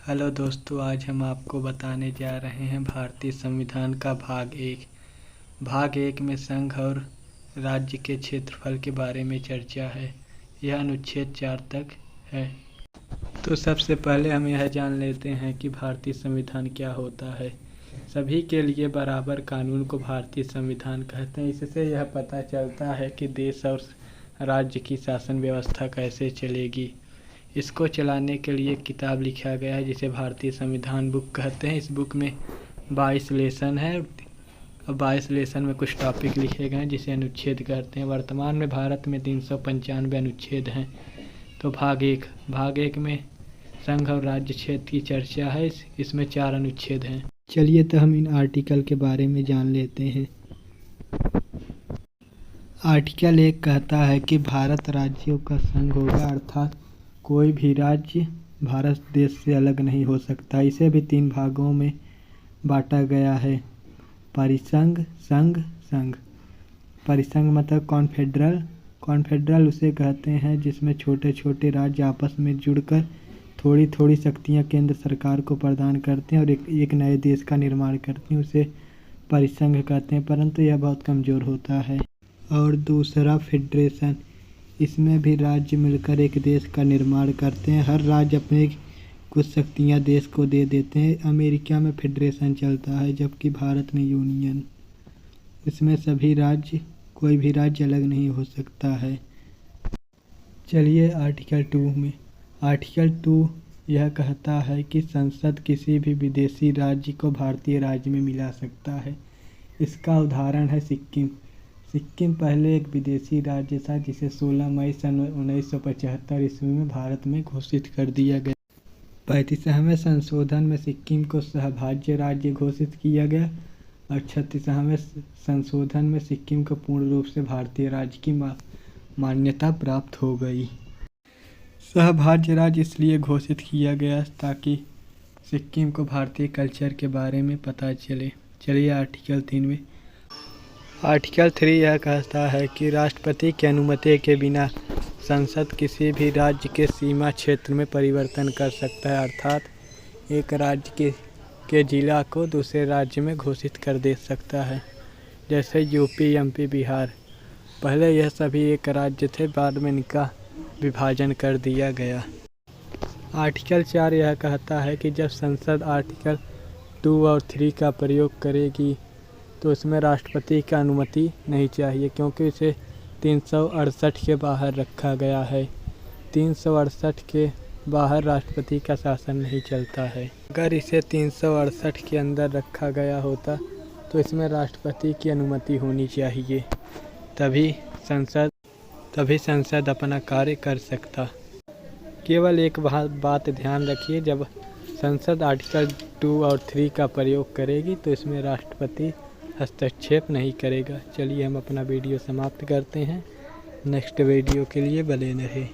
Hello दोस्तों, आज हम आपको बताने जा रहे हैं भारतीय संविधान का भाग एक में संघ और राज्य के क्षेत्रफल के बारे में चर्चा है। यह अनुच्छेद 4 तक है। तो सबसे पहले हम यह जान लेते हैं कि भारतीय संविधान क्या होता है। सभी के लिए बराबर कानून को भारतीय संविधान कहते हैं। इससे यह पता चलता है कि देश और राज्य की शासन व्यवस्था कैसे चलेगी। इसको चलाने के लिए एक किताब लिखा गया है जिसे भारतीय संविधान बुक कहते हैं। इस बुक में 22 लेसन है और 22 लेसन में कुछ टॉपिक लिखे गए हैं जिसे अनुच्छेद कहते हैं। वर्तमान में भारत में 395 अनुच्छेद हैं। तो भाग एक में संघ और राज्य क्षेत्र की चर्चा है। इसमें 4 अनुच्छेद हैं। चलिए तो हम इन आर्टिकल के बारे में जान लेते हैं। आर्टिकल 1 कहता है कि भारत राज्यों का संघ होगा, अर्थात कोई भी राज्य भारत देश से अलग नहीं हो सकता। इसे भी 3 भागों में बांटा गया है: परिसंघ, संघ, संघ। परिसंघ मतलब कॉन्फेडरल उसे कहते हैं जिसमें छोटे छोटे राज्य आपस में जुड़कर थोड़ी थोड़ी शक्तियां केंद्र सरकार को प्रदान करते हैं और एक नए देश का निर्माण करते हैं। उसे परिसंघ कहते हैं, परंतु यह बहुत कमज़ोर होता है। और दूसरा फेडरेशन, इसमें भी राज्य मिलकर एक देश का निर्माण करते हैं। हर राज्य अपने कुछ शक्तियां देश को दे देते हैं। अमेरिका में फेडरेशन चलता है, जबकि भारत में यूनियन। इसमें कोई भी राज्य अलग नहीं हो सकता है। चलिए आर्टिकल 2 में। आर्टिकल 2 यह कहता है कि संसद किसी भी विदेशी राज्य को भारतीय राज्य में मिला सकता है। इसका उदाहरण है सिक्किम। सिक्किम पहले एक विदेशी राज्य था जिसे 16 मई सन 1975 ईस्वी में भारत में घोषित कर दिया गया। 35वें संशोधन में सिक्किम को सहभाज्य राज्य घोषित किया गया और 36वें संशोधन में सिक्किम को पूर्ण रूप से भारतीय राज्य की मान्यता प्राप्त हो गई। सहभाज्य राज्य इसलिए घोषित किया गया ताकि सिक्किम को भारतीय कल्चर के बारे में पता चले। चलिए आर्टिकल 3 में। आर्टिकल 3 यह कहता है कि राष्ट्रपति की अनुमति के बिना संसद किसी भी राज्य के सीमा क्षेत्र में परिवर्तन कर सकता है, अर्थात एक राज्य के जिला को दूसरे राज्य में घोषित कर दे सकता है। जैसे यूपी, एमपी, बिहार। पहले यह सभी एक राज्य थे, बाद में इनका विभाजन कर दिया गया। आर्टिकल 4 यह कहता है कि जब संसद आर्टिकल 2 और 3 का प्रयोग करेगी तो उसमें राष्ट्रपति की अनुमति नहीं चाहिए, क्योंकि इसे 368 के बाहर रखा गया है। 368 के बाहर राष्ट्रपति का शासन नहीं चलता है। अगर इसे 368 के अंदर रखा गया होता तो इसमें राष्ट्रपति की अनुमति होनी चाहिए, तभी संसद अपना कार्य कर सकता। केवल एक बात ध्यान रखिए, जब संसद आर्टिकल 2 और 3 का प्रयोग करेगी तो इसमें राष्ट्रपति हस्तक्षेप नहीं करेगा। चलिए हम अपना वीडियो समाप्त करते हैं। नेक्स्ट वीडियो के लिए बने रहें।